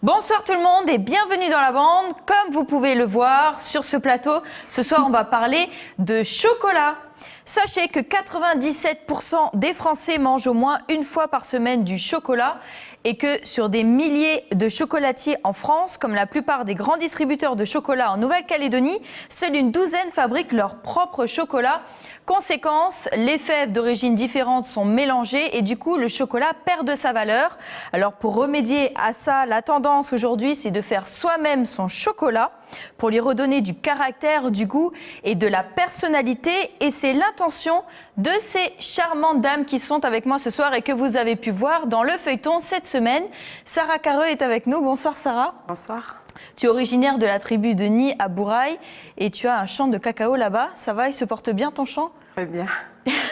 Bonsoir tout le monde et bienvenue dans la bande. Comme vous pouvez le voir sur ce plateau, ce soir on va parler de chocolat. Sachez que 97% des Français mangent au moins une fois par semaine du chocolat et que sur des milliers de chocolatiers en France, comme la plupart des grands distributeurs de chocolat en Nouvelle-Calédonie, seule une douzaine fabriquent leur propre chocolat. Conséquence, les fèves d'origine différente sont mélangées et du coup le chocolat perd de sa valeur. Alors pour remédier à ça, la tendance aujourd'hui c'est de faire soi-même son chocolat pour lui redonner du caractère, du goût et de la personnalité. Et c'est l'intention de ces charmantes dames qui sont avec moi ce soir et que vous avez pu voir dans le feuilleton cette semaine. Sarah Carreux est avec nous. Bonsoir Sarah. Bonsoir. Tu es originaire de la tribu de Ni à Bourail et tu as un champ de cacao là-bas. Ça va, il se porte bien ton champ? Très bien.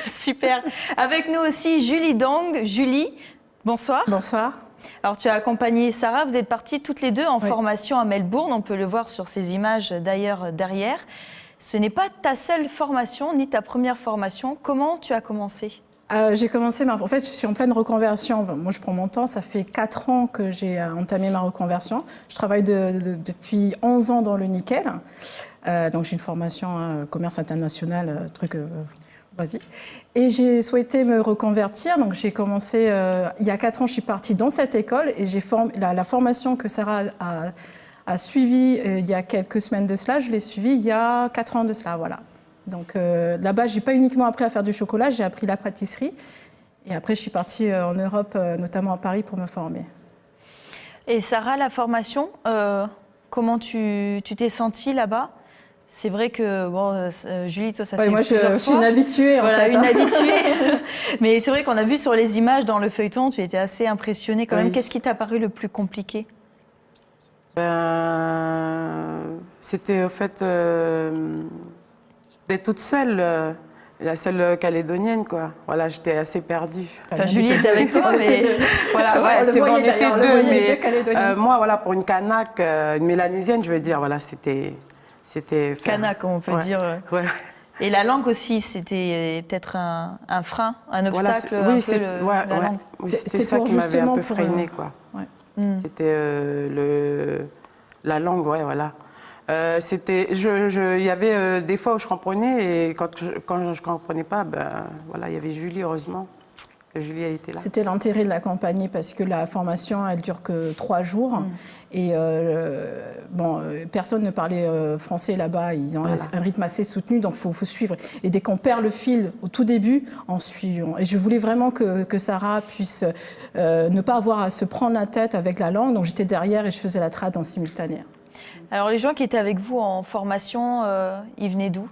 Super. Avec nous aussi Julie Dong. Julie, bonsoir. Bonsoir. Alors tu as accompagné Sarah, vous êtes parties toutes les deux en formation à Melbourne. On peut le voir sur ces images d'ailleurs derrière. Ce n'est pas ta seule formation ni ta première formation. Comment tu as commencé? J'ai commencé, en fait, je suis en pleine reconversion. Moi, je prends mon temps. Ça fait 4 ans que j'ai entamé ma reconversion. Je travaille depuis 11 ans dans le nickel. Donc, j'ai une formation commerce international, vas-y. Et j'ai souhaité me reconvertir. Donc, j'ai commencé, il y a 4 ans, je suis partie dans cette école et j'ai la formation que Sarah a suivie il y a quelques semaines de cela. Je l'ai suivie il y a 4 ans de cela, voilà. Donc là-bas, je n'ai pas uniquement appris à faire du chocolat, j'ai appris la pâtisserie. Et après, je suis partie en Europe, notamment à Paris, pour me former. Et Sarah, la formation, comment tu t'es sentie là-bas? C'est vrai que, bon, Julie, toi, ça fait moi, je suis une habituée, en voilà, fait. Une habituée. Mais c'est vrai qu'on a vu sur les images dans le feuilleton, tu étais assez impressionnée quand même. Qu'est-ce qui t'a paru le plus compliqué? C'était au fait d'être toute seule, la seule calédonienne, quoi. Voilà, j'étais assez perdue. Enfin, Julie était avec toi, mais... Voilà, ouais, c'est vrai, on était deux, mais moi, voilà, pour une Kanak, une Mélanésienne, je veux dire, voilà, c'était... Kanak, on peut dire. Ouais. Et la langue aussi, c'était peut-être un frein, un obstacle, voilà, oui, la langue. C'était ça qui m'avait un peu freiné, quoi. C'était la langue, ouais, voilà. Il y avait des fois où je comprenais et quand je comprenais pas, ben voilà, il y avait Julie, heureusement que Julie a été là. C'était l'intérêt de la compagnie parce que la formation, elle dure que 3 jours et personne ne parlait français là-bas. Ils ont un rythme assez soutenu, donc faut suivre. Et dès qu'on perd le fil au tout début, on suit. Et je voulais vraiment que Sarah puisse ne pas avoir à se prendre la tête avec la langue, donc j'étais derrière et je faisais la trad en simultané. Alors les gens qui étaient avec vous en formation, ils venaient d'où?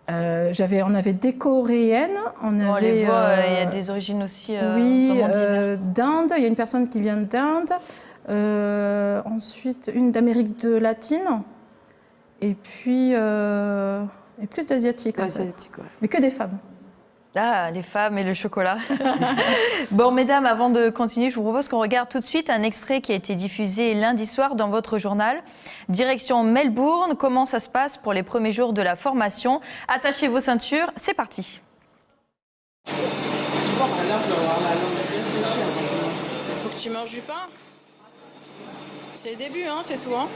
On avait des Coréennes, on avait... les voit, il y a des origines aussi d'Inde, il y a une personne qui vient d'Inde, ensuite une d'Amérique latine, et puis plus d'Asiatiques. Asiatiques, ouais. Mais que des femmes. Ah, les femmes et le chocolat. Bon, mesdames, avant de continuer, je vous propose qu'on regarde tout de suite un extrait qui a été diffusé lundi soir dans votre journal. Direction Melbourne, comment ça se passe pour les premiers jours de la formation? Attachez vos ceintures, c'est parti. Faut que tu manges du pain. C'est le début, hein, c'est tout, hein.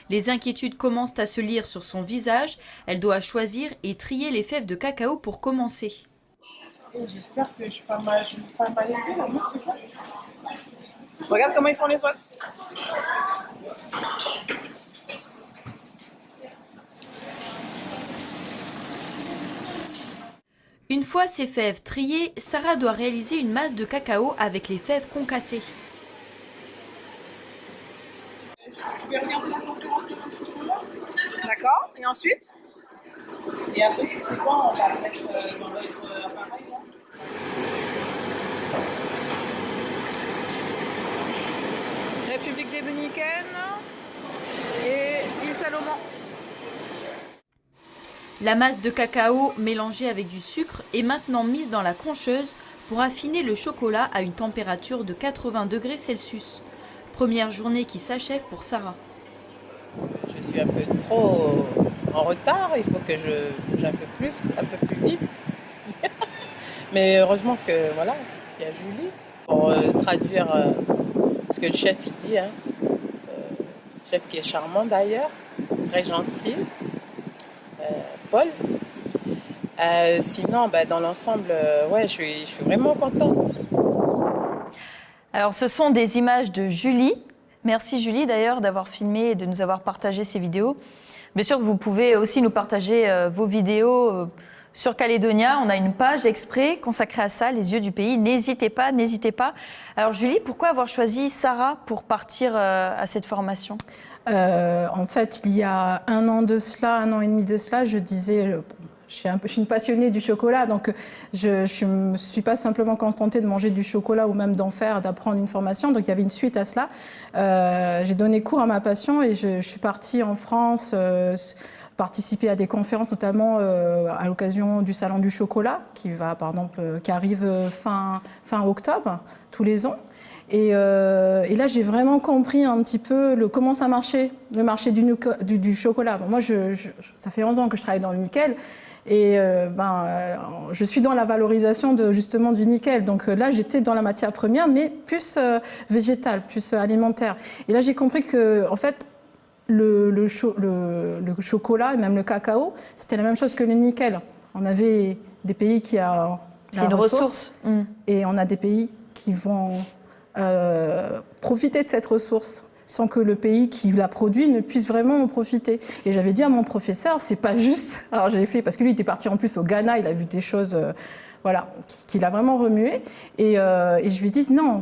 Les inquiétudes commencent à se lire sur son visage. Elle doit choisir et trier les fèves de cacao pour commencer. J'espère que je suis pas mal élevée là, regarde comment ils font les autres. Une fois ces fèves triées, Sarah doit réaliser une masse de cacao avec les fèves concassées. Je vais regarder la température du chocolat. D'accord, et ensuite? Et après, si c'est bon, on va le mettre dans notre appareil. Là. République dominicaine et île Salomon. La masse de cacao mélangée avec du sucre est maintenant mise dans la concheuse pour affiner le chocolat à une température de 80 degrés Celsius. Première journée qui s'achève pour Sarah. Je suis un peu trop en retard, il faut que je bouge un peu plus vite. Mais heureusement que voilà, il y a Julie pour traduire ce que le chef il dit. Hein. Chef qui est charmant d'ailleurs, très gentil. Paul. Sinon, dans l'ensemble, ouais, je suis vraiment contente. Alors, ce sont des images de Julie. Merci Julie d'ailleurs d'avoir filmé et de nous avoir partagé ces vidéos. Bien sûr, vous pouvez aussi nous partager vos vidéos sur Calédonia. On a une page exprès consacrée à ça, les yeux du pays. N'hésitez pas, n'hésitez pas. Alors Julie, pourquoi avoir choisi Sarah pour partir à cette formation ? En fait, il y a 1 an de cela, 1 an et demi de cela, je disais... Je suis une passionnée du chocolat, donc je ne me suis pas simplement contentée de manger du chocolat ou même d'en faire, d'apprendre une formation. Donc il y avait une suite à cela. J'ai donné cours à ma passion et je suis partie en France participer à des conférences, notamment à l'occasion du Salon du chocolat, qui arrive fin octobre, tous les ans. Et là, j'ai vraiment compris un petit peu comment ça marchait, le marché du chocolat. Bon, moi, ça fait 11 ans que je travaille dans le nickel. Et je suis dans la valorisation justement du nickel. Donc là, j'étais dans la matière première, mais plus végétale, plus alimentaire. Et là, j'ai compris que, en fait, le chocolat et même le cacao, c'était la même chose que le nickel. On avait des pays qui ont la ressource. Et on a des pays qui vont profiter de cette ressource sans que le pays qui la produit ne puisse vraiment en profiter. Et j'avais dit à mon professeur, c'est pas juste. Alors j'avais fait, parce que lui il était parti en plus au Ghana, il a vu des choses qui l'a vraiment remué. Et je lui ai dit, non,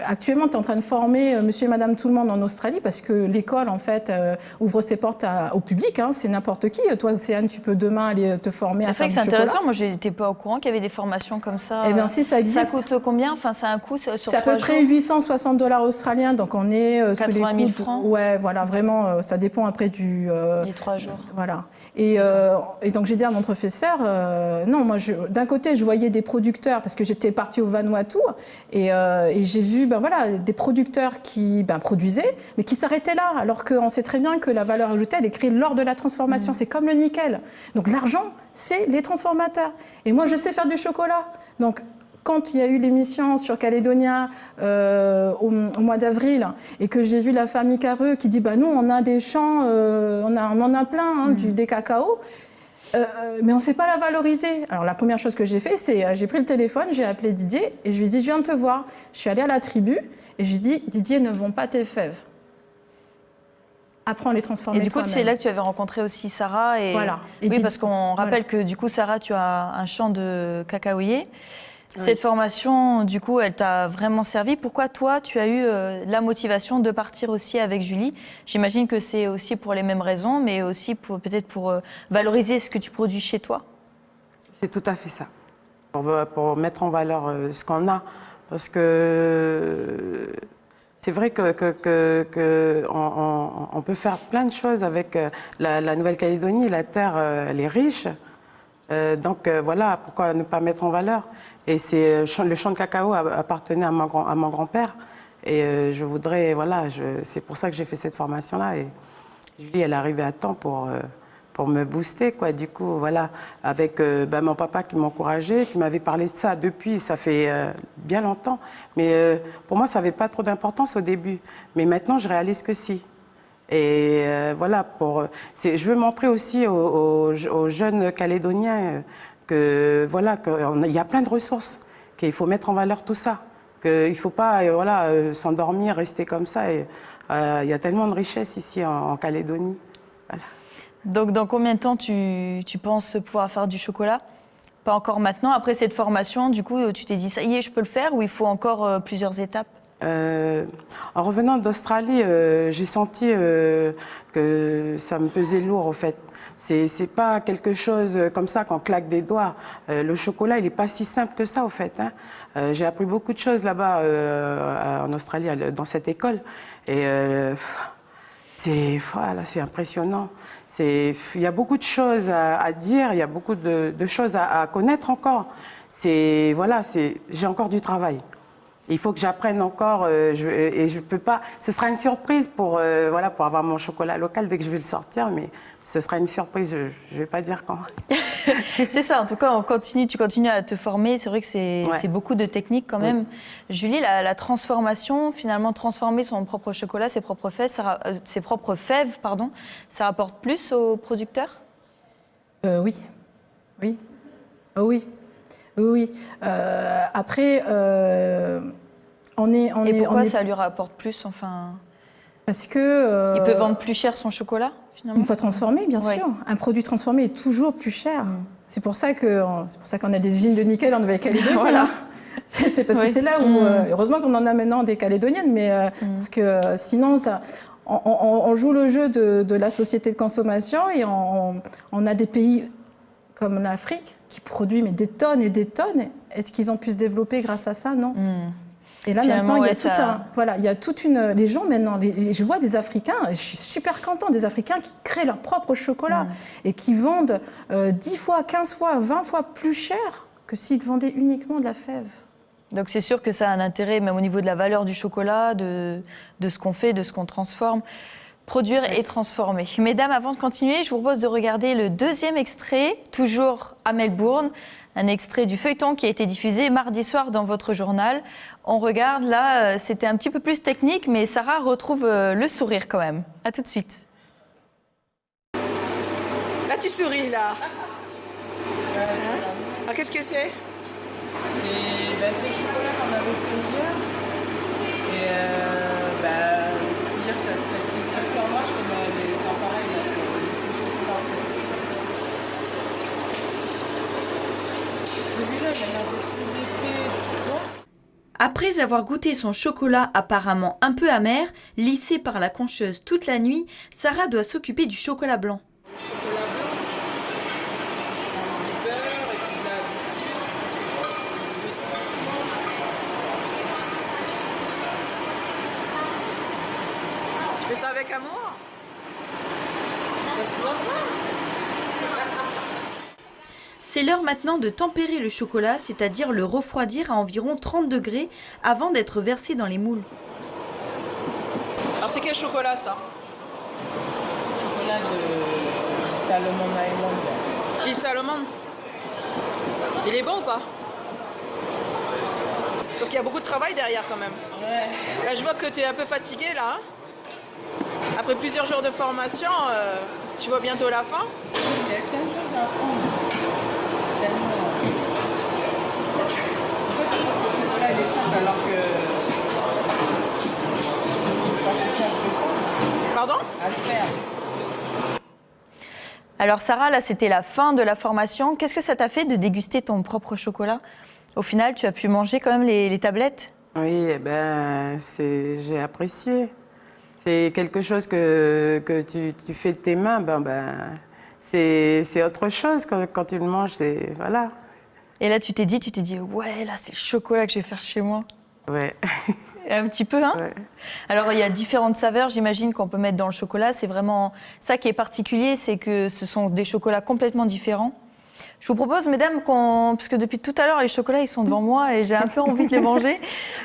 actuellement tu es en train de former monsieur et madame tout le monde en Australie, parce que l'école en fait ouvre ses portes au public, hein, c'est n'importe qui. Toi Océane, tu peux demain aller te former à faire du chocolat. C'est vrai que c'est intéressant, moi j'étais pas au courant qu'il y avait des formations comme ça. Eh bien si, ça existe. Ça coûte combien? Enfin, c'est un coût sur 3 jours. C'est à peu près 860 $ australiens, donc on est sous les 80 000 francs. Ouais, voilà, vraiment, ça dépend après les 3 jours. Voilà. Et donc j'ai dit à mon professeur, non, moi d'un côté je voyais des producteurs, parce que j'étais partie au Vanuatu, et j'ai vu des producteurs qui produisaient, mais qui s'arrêtaient là, alors qu'on sait très bien que la valeur ajoutée, elle est créée lors de la transformation. C'est comme le nickel. Donc l'argent, c'est les transformateurs. Et moi, je sais faire du chocolat. Donc, quand il y a eu l'émission sur Calédonia au mois d'avril et que j'ai vu la famille Carreux qui dit nous on a des champs, on en a plein, des cacao, mais on ne sait pas la valoriser. Alors la première chose que j'ai fait, c'est j'ai pris le téléphone, j'ai appelé Didier et je lui ai dit je viens te voir. Je suis allée à la tribu et j'ai dit Didier, ne vends pas tes fèves. Apprends à les transformer. Et du coup, c'est là que tu avais rencontré aussi Sarah. Et... Voilà. Et oui, parce qu'on rappelle que du coup, Sarah, tu as un champ de cacaoyer. Cette formation, du coup, elle t'a vraiment servi. Pourquoi toi, tu as eu la motivation de partir aussi avec Julie? J'imagine que c'est aussi pour les mêmes raisons, mais aussi peut-être pour valoriser ce que tu produis chez toi. C'est tout à fait ça. Pour mettre en valeur ce qu'on a. Parce que c'est vrai qu'on peut faire plein de choses avec la Nouvelle-Calédonie. La terre, elle est riche. Donc voilà, pourquoi ne pas mettre en valeur? Et le champ de cacao appartenait à mon grand-père. Et je voudrais, c'est pour ça que j'ai fait cette formation-là. Et Julie, elle est arrivée à temps pour me booster, quoi. Du coup, voilà, avec mon papa qui m'encourageait, qui m'avait parlé de ça depuis, ça fait bien longtemps. Mais pour moi, ça n'avait pas trop d'importance au début. Mais maintenant, je réalise que si. Et je veux montrer aussi aux jeunes Calédoniens qu'il y a plein de ressources, qu'il faut mettre en valeur tout ça, qu'il ne faut pas s'endormir, rester comme ça. Il y a tellement de richesses ici en Calédonie. Voilà. Donc, dans combien de temps tu penses pouvoir faire du chocolat? Pas encore maintenant. Après cette formation, du coup, tu t'es dit, ça y est, je peux le faire, ou il faut encore plusieurs étapes? En revenant d'Australie, j'ai senti que ça me pesait lourd, en fait. C'est pas quelque chose comme ça qu'on claque des doigts. Le chocolat, il n'est pas si simple que ça, en fait. Hein. J'ai appris beaucoup de choses là-bas en Australie, dans cette école. Et c'est impressionnant. Il y a beaucoup de choses à dire, il y a beaucoup de choses à connaître encore. J'ai encore du travail. Il faut que j'apprenne encore et je peux pas. Ce sera une surprise pour voilà, pour avoir mon chocolat local dès que je vais le sortir, mais ce sera une surprise. Je vais pas dire quand. C'est ça, en tout cas, tu continues à te former. C'est vrai que c'est beaucoup de techniques quand même. Julie, la transformation, finalement, transformer son propre chocolat, ses propres fèves, pardon, ça rapporte plus aux producteurs? Oui. Oui. Oh oui. Oui. Après, Et pourquoi ça lui rapporte plus, enfin... Parce que... Il peut vendre plus cher son chocolat, finalement? Une fois transformé, bien sûr. Un produit transformé est toujours plus cher. C'est pour ça qu'on a des usines de nickel en Nouvelle-Calédonie. Voilà. C'est parce que c'est là où... heureusement qu'on en a maintenant des Calédoniennes, mais parce que sinon, on joue le jeu de la société de consommation et on a des pays comme l'Afrique qui produit mais des tonnes et des tonnes. Est-ce qu'ils ont pu se développer grâce à ça? Non. Et là, finalement, maintenant, il y a toute une... Les gens, maintenant, je vois des Africains, je suis super contente, des Africains qui créent leur propre chocolat et qui vendent 10 fois, 15 fois, 20 fois plus cher que s'ils vendaient uniquement de la fève. Donc c'est sûr que ça a un intérêt, même au niveau de la valeur du chocolat, de ce qu'on fait, de ce qu'on transforme. Produire et transformer. Mesdames, avant de continuer, je vous propose de regarder le deuxième extrait, toujours à Melbourne, un extrait du feuilleton qui a été diffusé mardi soir dans votre journal. On regarde, là, c'était un petit peu plus technique, mais Sarah retrouve le sourire quand même. À tout de suite. Là, tu souris, là. Ah, qu'est-ce que c'est? C'est le chocolat qu'on avait fait hier. Et hier, ça fait presque un mois, je connais des gens pareils, là, c'est le chocolat. Celui-là, il a l'air de plus épais. Après avoir goûté son chocolat apparemment un peu amer, lissé par la concheuse toute la nuit, Sarah doit s'occuper du chocolat blanc. Tu fais ça avec amour? C'est l'heure maintenant de tempérer le chocolat, c'est-à-dire le refroidir à environ 30 degrés avant d'être versé dans les moules. Alors, c'est quel chocolat, ça? Chocolat de Salomon Island. L'île Salomon. Il est bon ou pas? Sauf qu'il y a beaucoup de travail derrière quand même. Là, je vois que tu es un peu fatigué là. Hein. Après plusieurs jours de formation, tu vois bientôt la fin. Il y a plein de choses à apprendre. Tellement. En fait, je trouve que le chocolat il est simple alors que. Pardon? À le faire. Alors Sarah, là c'était la fin de la formation. Qu'est-ce que ça t'a fait de déguster ton propre chocolat? Au final, tu as pu manger quand même les tablettes? Oui, j'ai apprécié. C'est quelque chose que tu fais de tes mains, c'est autre chose quand tu le manges, voilà. Et là tu t'es dit, ouais, là c'est le chocolat que je vais faire chez moi. Ouais. Un petit peu, hein? Ouais. Alors il y a différentes saveurs, j'imagine, qu'on peut mettre dans le chocolat. C'est vraiment ça qui est particulier, c'est que ce sont des chocolats complètement différents. Je vous propose, mesdames, puisque depuis tout à l'heure, les chocolats, ils sont devant moi et j'ai un peu envie de les manger.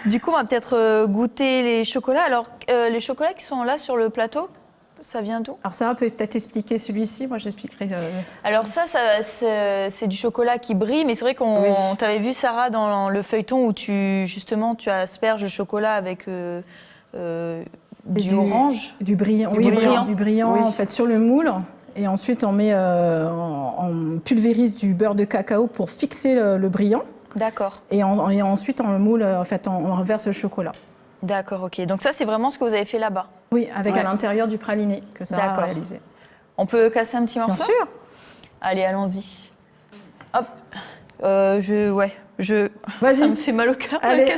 Du coup, on va peut-être goûter les chocolats. Alors, les chocolats qui sont là sur le plateau, ça vient d'où? Alors Sarah peut peut-être expliquer celui-ci, moi j'expliquerai. Alors ça c'est du chocolat qui brille, mais c'est vrai qu'on t'avait vu, Sarah, dans le feuilleton où tu asperges le chocolat avec du orange. Du brillant, du brillant en fait sur le moule. Et ensuite, on on pulvérise du beurre de cacao pour fixer le brillant. D'accord. Et ensuite, on le moule, en fait, on renverse le chocolat. D'accord, ok. Donc ça, c'est vraiment ce que vous avez fait là-bas? Oui, avec à l'intérieur du praliné que ça a réalisé. On peut casser un petit morceau? Bien sûr. Allez, allons-y. Hop. Vas-y. Ça me fait mal au cœur. Allez,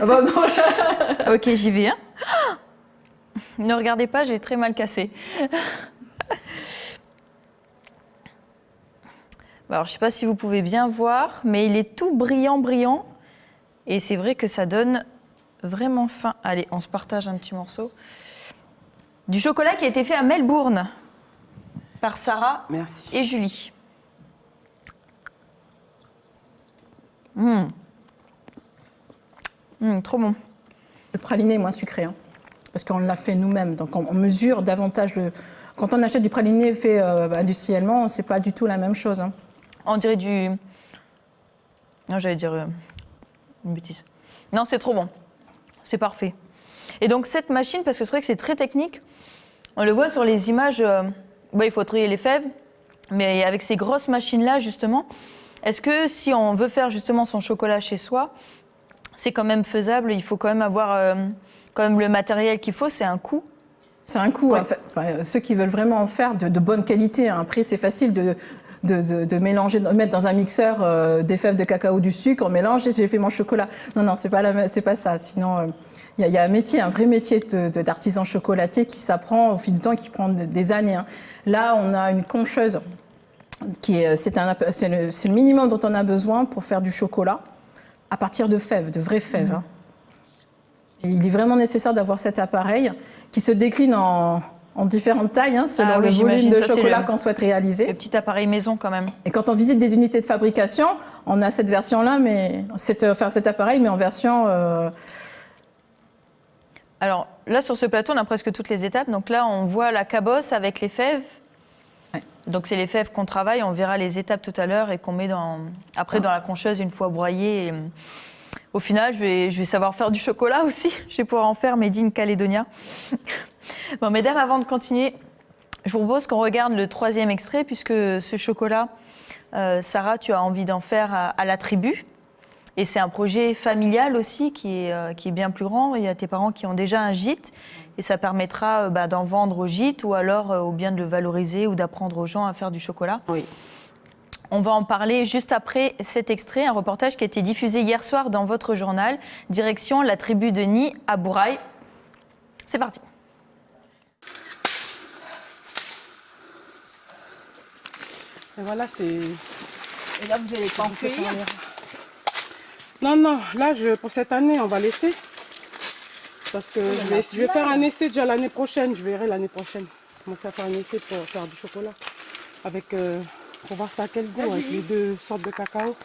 Ok, j'y vais. Hein. Ne regardez pas, j'ai très mal cassé. Alors, je ne sais pas si vous pouvez bien voir, mais il est tout brillant, brillant. Et c'est vrai que ça donne vraiment faim. Allez, on se partage un petit morceau. Du chocolat qui a été fait à Melbourne par Sarah et Julie. Trop bon. Le praliné est moins sucré, hein, parce qu'on l'a fait nous-mêmes. Donc on mesure davantage le... Quand on achète du praliné fait industriellement, c'est pas du tout la même chose. Hein. On dirait du... Non, j'allais dire une bêtise. Non, c'est trop bon. C'est parfait. Et donc cette machine, parce que c'est vrai que c'est très technique, on le voit sur les images, il faut trier les fèves, mais avec ces grosses machines-là, justement, est-ce que si on veut faire justement son chocolat chez soi, c'est quand même faisable? Il faut quand même avoir quand même le matériel qu'il faut, c'est un coût. C'est un coût. Ouais. En fait. Enfin, ceux qui veulent vraiment en faire de bonne qualité. Hein. Après, c'est facile de mélanger, de mettre dans un mixeur des fèves de cacao, du sucre, on mélange et j'ai fait mon chocolat. Non, c'est pas ça. Sinon, il y a un métier, un vrai métier d'artisan chocolatier qui s'apprend au fil du temps, qui prend des années. Hein. Là, on a une concheuse c'est le minimum dont on a besoin pour faire du chocolat à partir de fèves, de vraies fèves. Hein. Et il est vraiment nécessaire d'avoir cet appareil qui se décline en différentes tailles, hein, selon le volume de chocolat qu'on souhaite réaliser. Le petit appareil maison quand même. Et quand on visite des unités de fabrication, on a cette version-là, mais cet appareil, mais en version... Alors là, sur ce plateau, on a presque toutes les étapes. Donc là, on voit la cabosse avec les fèves. Ouais. Donc c'est les fèves qu'on travaille. On verra les étapes tout à l'heure et qu'on met après dans la concheuse une fois broyée. Et, au final, je vais savoir faire du chocolat aussi. Je vais pouvoir en faire Made in Caledonia. Bon, mesdames, avant de continuer, je vous propose qu'on regarde le 3e extrait, puisque ce chocolat, Sarah, tu as envie d'en faire à la tribu. Et c'est un projet familial aussi qui est bien plus grand. Il y a tes parents qui ont déjà un gîte et ça permettra d'en vendre au gîte ou alors ou bien de le valoriser ou d'apprendre aux gens à faire du chocolat. Oui. On va en parler juste après cet extrait, un reportage qui a été diffusé hier soir dans votre journal. Direction la tribu de Ni à Bourail. C'est parti. Et voilà, c'est... Et là, vous allez pas en cueillir? Non, là, pour cette année, on va laisser. Parce que je vais faire un essai déjà l'année prochaine. Je verrai l'année prochaine. Commencer à faire un essai pour faire du chocolat. Pour voir ça à quel goût, avec les 2 sortes de cacao.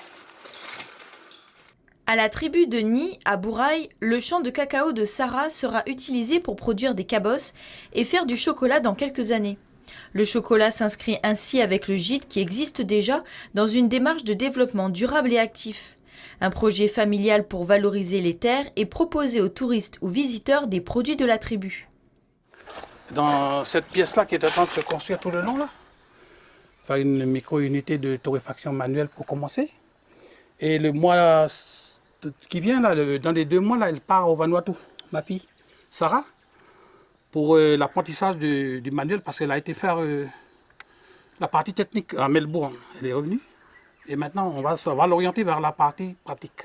À la tribu de Ni, à Bourail, le champ de cacao de Sarah sera utilisé pour produire des cabosses et faire du chocolat dans quelques années. Le chocolat s'inscrit ainsi avec le gîte qui existe déjà dans une démarche de développement durable et actif. Un projet familial pour valoriser les terres et proposer aux touristes ou visiteurs des produits de la tribu. Dans cette pièce-là qui est en train de se construire tout le long, là, faire une micro-unité de torréfaction manuelle pour commencer. Et le mois qui vient, là, dans les 2 mois, là, elle part au Vanuatu, ma fille, Sarah, pour l'apprentissage du manuel, parce qu'elle a été faire la partie technique à Melbourne. Elle est revenue. Et maintenant, on va l'orienter vers la partie pratique.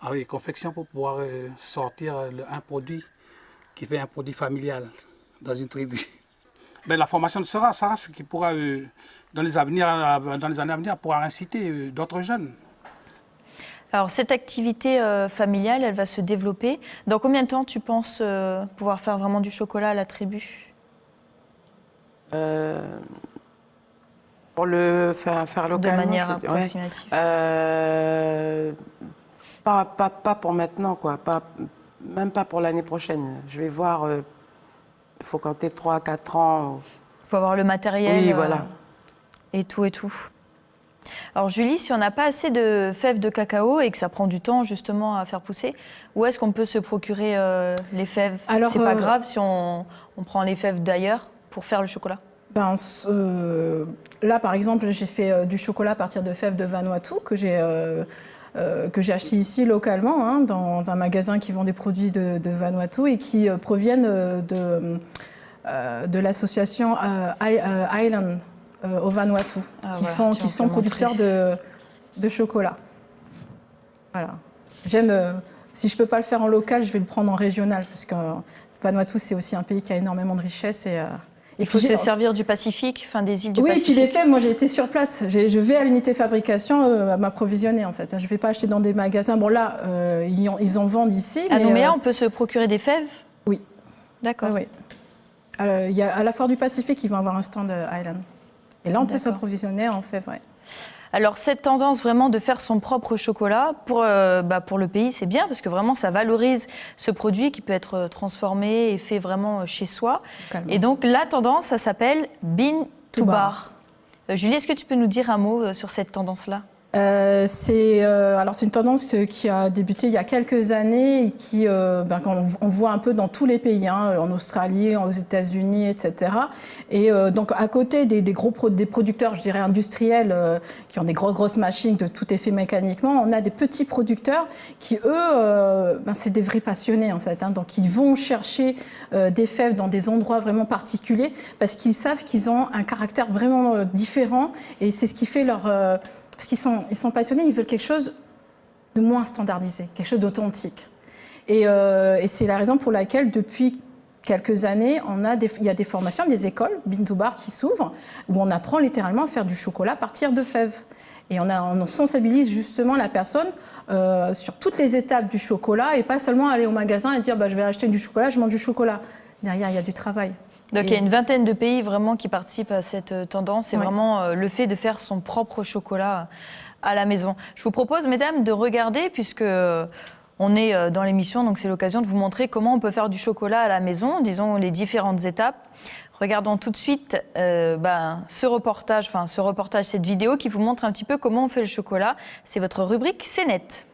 Ah oui, confection pour pouvoir sortir un produit qui fait un produit familial dans une tribu. Ben, la formation de Sarah, ce qui pourra, dans les années à venir, pourra inciter d'autres jeunes. Alors, cette activité familiale, elle va se développer. Dans combien de temps tu penses pouvoir faire vraiment du chocolat à la tribu? Pour le faire localement. De manière approximative. Pas pour maintenant, quoi. Même pas pour l'année prochaine. Je vais voir, il faut compter 3 à 4 ans. Il faut avoir le matériel. Oui, voilà. Et tout. Alors Julie, si on n'a pas assez de fèves de cacao et que ça prend du temps justement à faire pousser, où est-ce qu'on peut se procurer les fèves? Alors, c'est pas grave si on prend les fèves d'ailleurs pour faire le chocolat? Là, par exemple, j'ai fait du chocolat à partir de fèves de Vanuatu que j'ai acheté ici localement, hein, dans un magasin qui vend des produits de Vanuatu et qui proviennent de l'association Island au Vanuatu, qui sont producteurs de chocolat. Voilà. Si je ne peux pas le faire en local, je vais le prendre en régional, parce que Vanuatu, c'est aussi un pays qui a énormément de richesses. Il faut se servir du Pacifique, des îles du Pacifique. Oui, puis les fèves, moi j'ai été sur place. Je vais à l'unité de fabrication à m'approvisionner en fait. Je ne vais pas acheter dans des magasins. Bon là, ils en vendent ici. À Nouméa, on peut se procurer des fèves? Oui. D'accord. Oui. Il y a à la Foire du Pacifique, ils vont avoir un stand Island. Et là, on peut s'approvisionner en fèves, ouais. Alors cette tendance vraiment de faire son propre chocolat, pour le pays, c'est bien parce que vraiment ça valorise ce produit qui peut être transformé et fait vraiment chez soi. Totalement. Et donc la tendance, ça s'appelle Bean to Bar. Julie, est-ce que tu peux nous dire un mot sur cette tendance-là ? C'est une tendance qui a débuté il y a quelques années et qui on voit un peu dans tous les pays, hein, en Australie, aux États-Unis, etc. Et donc à côté des producteurs, je dirais industriels, qui ont des grosses machines de tout est fait mécaniquement, on a des petits producteurs qui eux, c'est des vrais passionnés en fait, hein, donc ils vont chercher des fèves dans des endroits vraiment particuliers parce qu'ils savent qu'ils ont un caractère vraiment différent et c'est ce qui fait leur parce qu'ils sont passionnés, ils veulent quelque chose de moins standardisé, quelque chose d'authentique. Et c'est la raison pour laquelle, depuis quelques années, il y a des formations, des écoles, Bean to Bar, qui s'ouvrent, où on apprend littéralement à faire du chocolat à partir de fèves. Et on sensibilise justement la personne sur toutes les étapes du chocolat, et pas seulement aller au magasin et dire je vais acheter du chocolat, je mange du chocolat. Derrière, il y a du travail. Donc il y a une vingtaine de pays vraiment qui participent à cette tendance. C'est vraiment le fait de faire son propre chocolat à la maison. Je vous propose, mesdames, de regarder, puisque on est dans l'émission, donc c'est l'occasion de vous montrer comment on peut faire du chocolat à la maison, disons les différentes étapes. Regardons tout de suite ce reportage, cette vidéo qui vous montre un petit peu comment on fait le chocolat. C'est votre rubrique C'est net.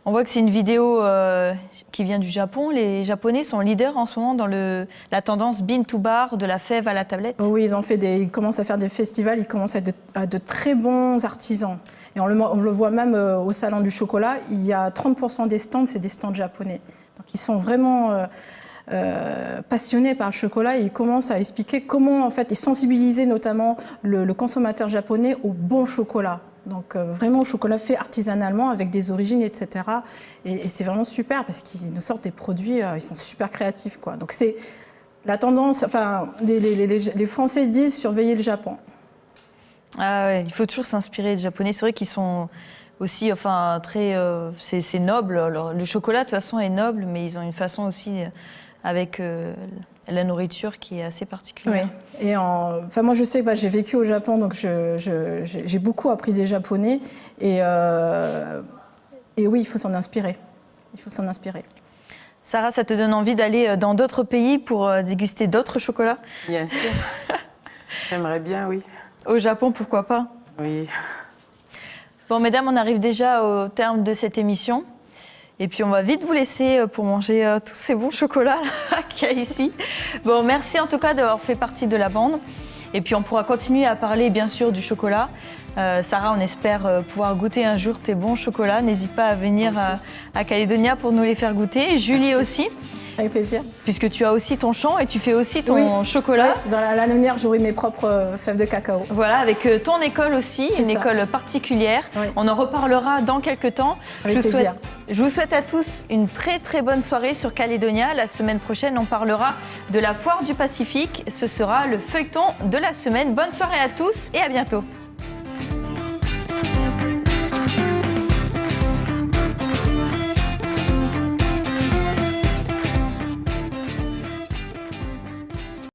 On voit que c'est une vidéo qui vient du Japon. Les Japonais sont leaders en ce moment dans la tendance Bean to Bar, de la fève à la tablette. Oui, ils commencent à faire des festivals, ils commencent à être de très bons artisans. Et on le voit même au Salon du chocolat, il y a 30% des stands, c'est des stands japonais. Donc ils sont vraiment passionnés par le chocolat et ils commencent à expliquer comment, en fait, et sensibiliser notamment le consommateur japonais au bon chocolat. Donc vraiment au chocolat fait artisanalement avec des origines, etc. Et c'est vraiment super parce qu'ils nous sortent des produits, ils sont super créatifs, quoi. Donc c'est la tendance, enfin les Français disent surveiller le Japon. Ah ouais, il faut toujours s'inspirer des Japonais. C'est vrai qu'ils sont aussi, très, c'est noble. Alors, le chocolat de toute façon est noble, mais ils ont une façon aussi avec la nourriture qui est assez particulière. Oui. Et moi je sais que j'ai vécu au Japon, donc j'ai beaucoup appris des Japonais. Et oui, il faut s'en inspirer. Il faut s'en inspirer. Sarah, ça te donne envie d'aller dans d'autres pays pour déguster d'autres chocolats ? Bien sûr. J'aimerais bien, oui. Au Japon, pourquoi pas ? Oui. Bon, mesdames, on arrive déjà au terme de cette émission. Et puis, on va vite vous laisser pour manger tous ces bons chocolats qu'il y a ici. Bon, merci en tout cas d'avoir fait partie de la bande. Et puis, on pourra continuer à parler, bien sûr, du chocolat. Sarah, on espère pouvoir goûter un jour tes bons chocolats. N'hésite pas à venir à Calédonia pour nous les faire goûter. Julie aussi. Avec plaisir. Puisque tu as aussi ton champ et tu fais aussi ton chocolat. Oui, dans l'année dernière, j'aurai mes propres fèves de cacao. Voilà, avec ton école aussi, une école particulière. Oui. On en reparlera dans quelques temps. Avec plaisir. Je vous souhaite à tous une très très bonne soirée sur Calédonia. La semaine prochaine, on parlera de la foire du Pacifique. Ce sera le feuilleton de la semaine. Bonne soirée à tous et à bientôt.